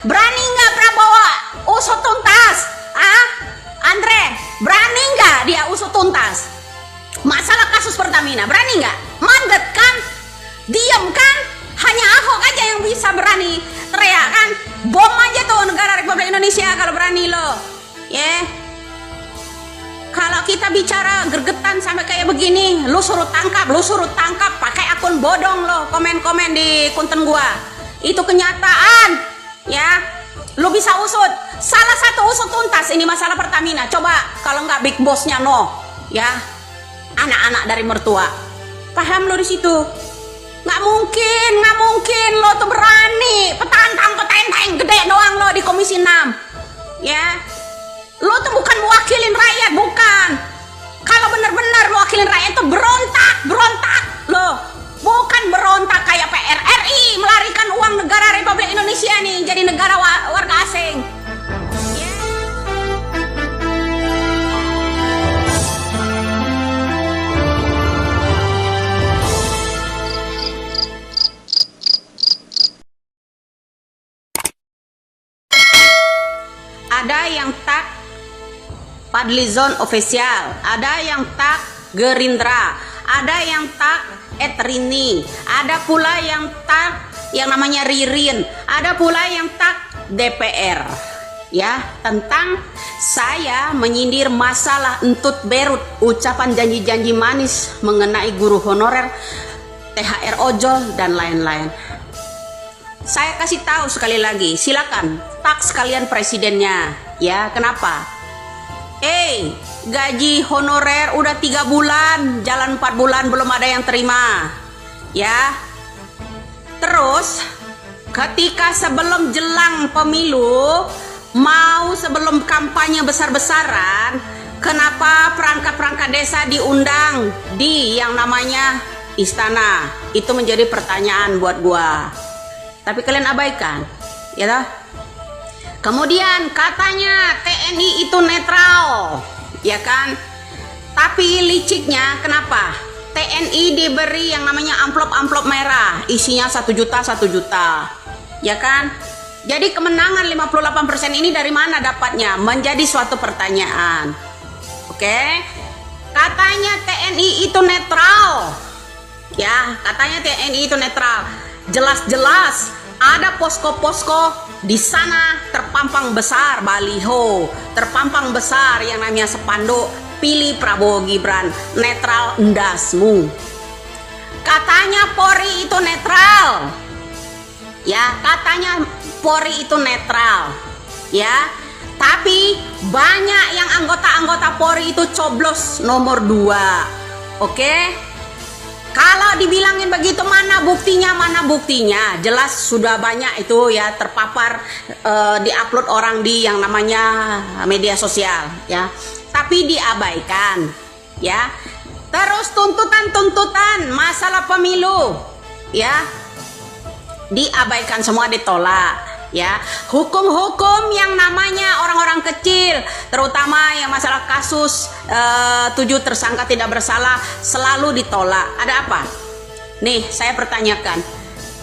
Berani nggak Prabowo usut tuntas? Andre, berani nggak dia usut tuntas? Masalah kasus Pertamina, berani nggak? Mandet kan? Diam kan? Hanya Ahok aja yang bisa berani teriak kan? Bom aja tuh negara Republik Indonesia kalau berani lo. Kalau kita bicara gergetan sampai kayak begini, lu suruh tangkap pakai akun bodong lo, komen-komen di konten gua. Itu kenyataan, ya. Lu bisa usut. Salah satu usut tuntas ini masalah Pertamina. Coba kalau nggak big bossnya ya. Anak-anak dari mertua. Paham lo di situ? Nggak mungkin lo tuh berani petantang gede doang lo di Komisi 6. Ya. Lo tuh bukan mewakilin rakyat, bukan. Kalau benar-benar mewakilin rakyat tuh berontak lo. Bukan berontak kayak PRRI melarikan uang negara Republik Indonesia nih jadi negara warga asing. Ada yang tak Fadlizon official, ada yang tak Gerindra, ada yang tak Etrini, ada pula yang tak yang namanya Ririn, ada pula yang tak DPR. Ya, tentang saya menyindir masalah entut berut, ucapan janji-janji manis mengenai guru honorer, THR ojol dan lain-lain. Saya kasih tahu sekali lagi, silakan tak sekalian presidennya. Ya, kenapa? Gaji honorer udah 3 bulan, jalan 4 bulan belum ada yang terima. Ya. Terus ketika sebelum jelang pemilu, mau sebelum kampanye besar-besaran, kenapa perangkat-perangkat desa diundang di yang namanya istana? Itu menjadi pertanyaan buat gua. Tapi kalian abaikan, ya toh? Kemudian katanya TNI itu netral, ya kan? Tapi liciknya kenapa? TNI diberi yang namanya amplop merah, isinya 1 juta, ya kan? Jadi kemenangan 58% ini dari mana dapatnya? Menjadi suatu pertanyaan. Oke? Katanya TNI itu netral, ya? Katanya TNI itu netral. Jelas-jelas ada posko-posko di sana terpampang besar baliho, terpampang besar yang namanya spanduk pilih Prabowo Gibran, netral endasmu. Katanya Polri itu netral. Ya, katanya Polri itu netral. Ya. Tapi banyak yang anggota-anggota Polri itu coblos nomor 2. Oke? Kalau dibilangin begitu mana buktinya? Jelas sudah banyak itu ya terpapar diupload orang di yang namanya media sosial ya. Tapi diabaikan ya. Terus tuntutan masalah pemilu ya. Diabaikan semua, ditolak ya. Hukum-hukum yang namanya orang-orang kecil, terutama yang masalah kasus 7 tersangka tidak bersalah selalu ditolak. Ada apa? Nih saya pertanyakan,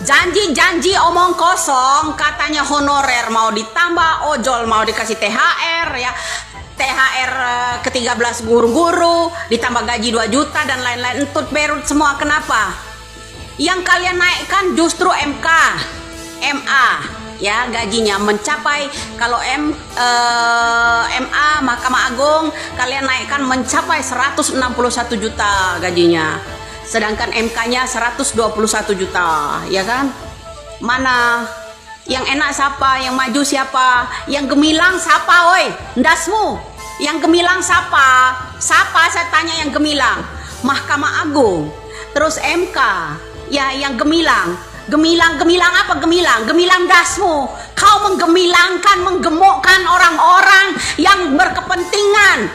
janji-janji omong kosong, katanya honorer mau ditambah, ojol mau dikasih THR ya, THR ke-13 guru-guru, ditambah gaji 2 juta dan lain-lain, entut berut semua. Kenapa? Yang kalian naikkan justru MA ya, gajinya mencapai, kalau MA Mahkamah Agung kalian naikkan mencapai 161 juta gajinya, sedangkan MK-nya 121 juta, ya kan? Mana yang enak siapa? Yang maju siapa? Yang gemilang siapa woi? Ndasmu. Yang gemilang siapa? Siapa saya tanya yang gemilang? Mahkamah Agung. Terus MK. Ya, yang gemilang apa gemilang? Gemilang dasmu. Kau menggemilangkan, menggemukkan orang-orang yang berkepentingan,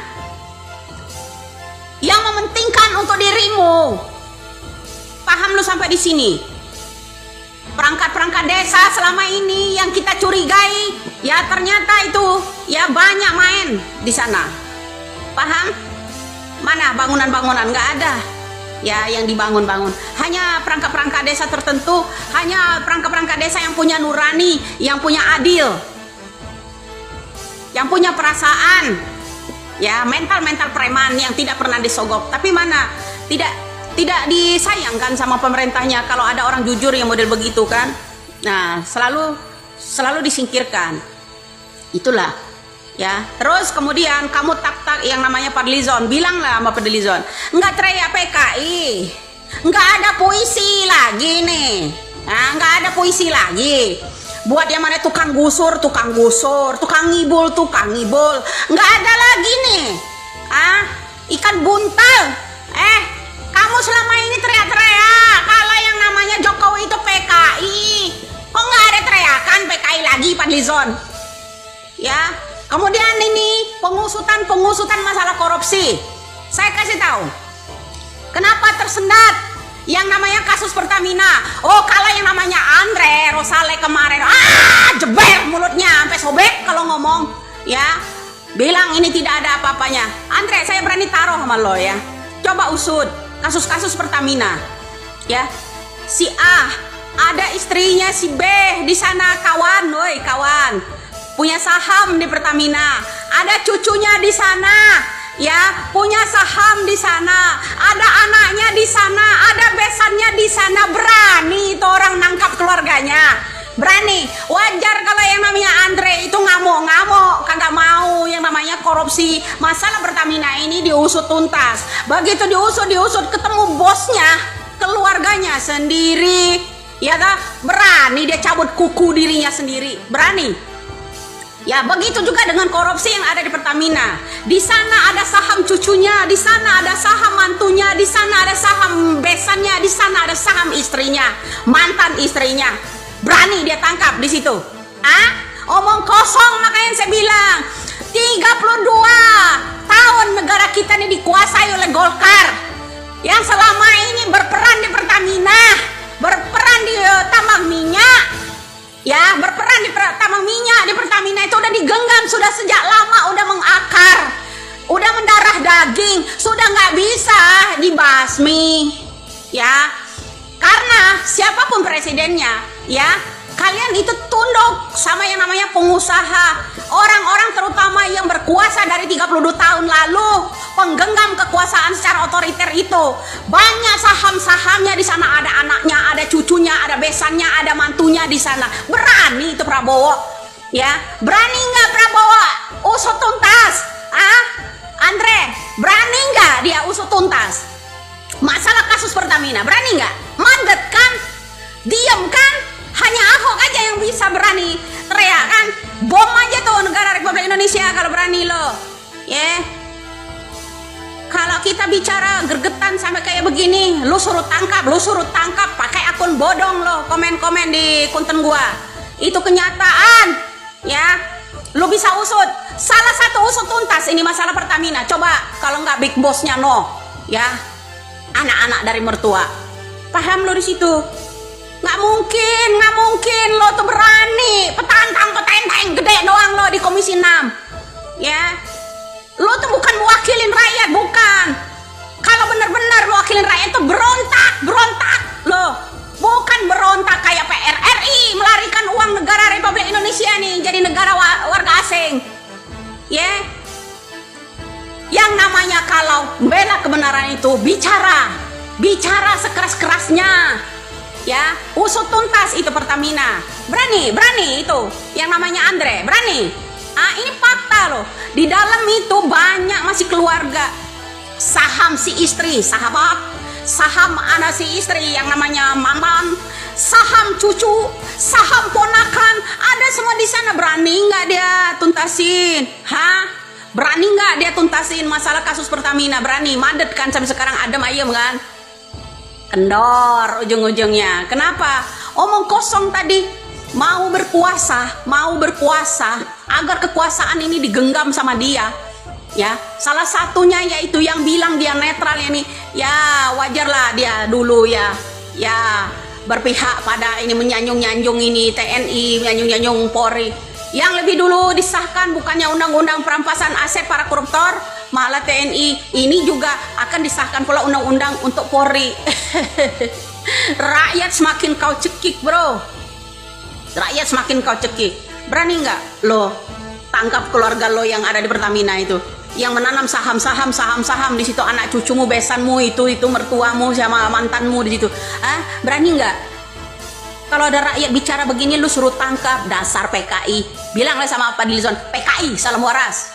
yang mementingkan untuk dirimu. Paham lu sampai di sini? Perangkat-perangkat desa selama ini yang kita curigai, ya ternyata itu ya banyak main di sana. Paham? Mana bangunan-bangunan? Nggak ada. ya yang dibangun-bangun. Hanya perangkat-perangkat desa tertentu, hanya perangkat-perangkat desa yang punya nurani, yang punya adil, yang punya perasaan, ya mental-mental preman yang tidak pernah disogok. Tapi mana tidak disayangkan sama pemerintahnya kalau ada orang jujur yang model begitu kan. Nah, selalu disingkirkan. Itulah ya. Terus kemudian kamu tak yang namanya Fadlizon, bilanglah sama Fadlizon, nggak teriak PKI, nggak ada puisi lagi nih, nah, nggak ada puisi lagi. Buat yang mana tukang gusur, tukang ngibul, nggak ada lagi nih. Ikan buntal. Kamu selama ini teriak-teriak kalau yang namanya Jokowi itu PKI. Kok nggak ada teriakan PKI lagi, Fadlizon? Ya. Kemudian ini pengusutan masalah korupsi. Saya kasih tahu. Kenapa tersendat yang namanya kasus Pertamina? Oh, kalau yang namanya Andre Rosale kemarin, jeber mulutnya sampai sobek kalau ngomong, ya. Bilang ini tidak ada apa-apanya. Andre, saya berani taruh sama lo ya. Coba usut kasus-kasus Pertamina. Ya. Si A ada istrinya si B di sana, kawan. Punya saham di Pertamina, ada cucunya di sana, ya, punya saham di sana, ada anaknya di sana, ada besannya di sana. Berani itu orang nangkap keluarganya, berani. Wajar kalau yang namanya Andre itu ngamuk, kagak mau yang namanya korupsi. Masalah Pertamina ini diusut tuntas. Begitu diusut ketemu bosnya, keluarganya sendiri, ya kan? Berani dia cabut kuku dirinya sendiri, berani. Ya, begitu juga dengan korupsi yang ada di Pertamina. Di sana ada saham cucunya, di sana ada saham mantunya, di sana ada saham besannya, di sana ada saham istrinya, mantan istrinya. Berani dia tangkap di situ. Omong kosong, makanya saya bilang 32 tahun negara kita ini dikuasai oleh Golkar yang selama ini berperan di Pertamina, berperan di tambang minyak. Ya, berperan di tambang minyak di Pertamina itu udah digenggam sudah sejak lama, udah mengakar, udah mendarah daging, sudah nggak bisa dibasmi, ya. Karena siapapun presidennya, ya, kalian itu tunduk sama yang namanya pengusaha, orang-orang terutama yang berkuasa dari 32 tahun lalu, penggenggam kekuasaan secara otoriter itu. Banyak saham-sahamnya di sana, ada anaknya, ada cucunya, ada besannya, ada mantunya di sana. Berani itu Prabowo, ya. Berani nggak Prabowo usut tuntas? Andre, berani nggak dia usut tuntas masalah kasus Pertamina? Berani nggak? Mandet kan? Diam kan? Hanya Ahok aja yang bisa berani teriak kan? Bom aja tuh negara Republik Indonesia kalau berani lo, ya. Kalau kita bicara gergetan sampai kayak begini, lu suruh tangkap pakai akun bodong lo, komen-komen di konten gua. Itu kenyataan, ya. Lu bisa usut. Salah satu usut tuntas ini masalah Pertamina. Coba kalau nggak big bossnya ya. Anak-anak dari mertua. Paham lo di situ? Nggak mungkin lo tuh berani petantang gede doang lo di Komisi 6, ya. Lo tuh bukan mewakilin rakyat, bukan. Kalau benar-benar mewakilin rakyat tuh berontak lo, bukan berontak kayak PRRI melarikan uang negara Republik Indonesia nih jadi negara warga asing, ya. Yang namanya kalau membela kebenaran itu bicara sekeras-kerasnya, ya. Usut tuntas itu Pertamina. Berani itu yang namanya Andre, berani. Ini fakta loh. Di dalam itu banyak masih keluarga. Saham si istri, sahabat. Saham anak si istri yang namanya Maman. Saham cucu, saham ponakan, ada semua di sana. Berani nggak dia tuntasin? Berani nggak dia tuntasin masalah kasus Pertamina? Berani, mandet kan sampai sekarang adem ayem kan? Kendor ujung-ujungnya. Kenapa? Omong kosong tadi. Mau berkuasa agar kekuasaan ini digenggam sama dia, ya. Salah satunya yaitu yang bilang dia netral ini, ya wajarlah dia dulu ya berpihak pada ini, menyanjung-nyanjung ini TNI, menyanjung-nyanjung Polri. Yang lebih dulu disahkan bukannya undang-undang perampasan aset para koruptor, malah TNI ini juga akan disahkan pula undang-undang untuk Polri. Rakyat semakin kau cekik, bro. Rakyat semakin kau cekik. Berani nggak lo tangkap keluarga lo yang ada di Pertamina itu, yang menanam saham di situ, anak cucumu, besanmu itu mertuamu sama mantanmu di situ? Berani nggak? Kalau ada rakyat bicara begini lu suruh tangkap? Dasar PKI. Bilanglah sama Pak Dilizon, PKI salam waras.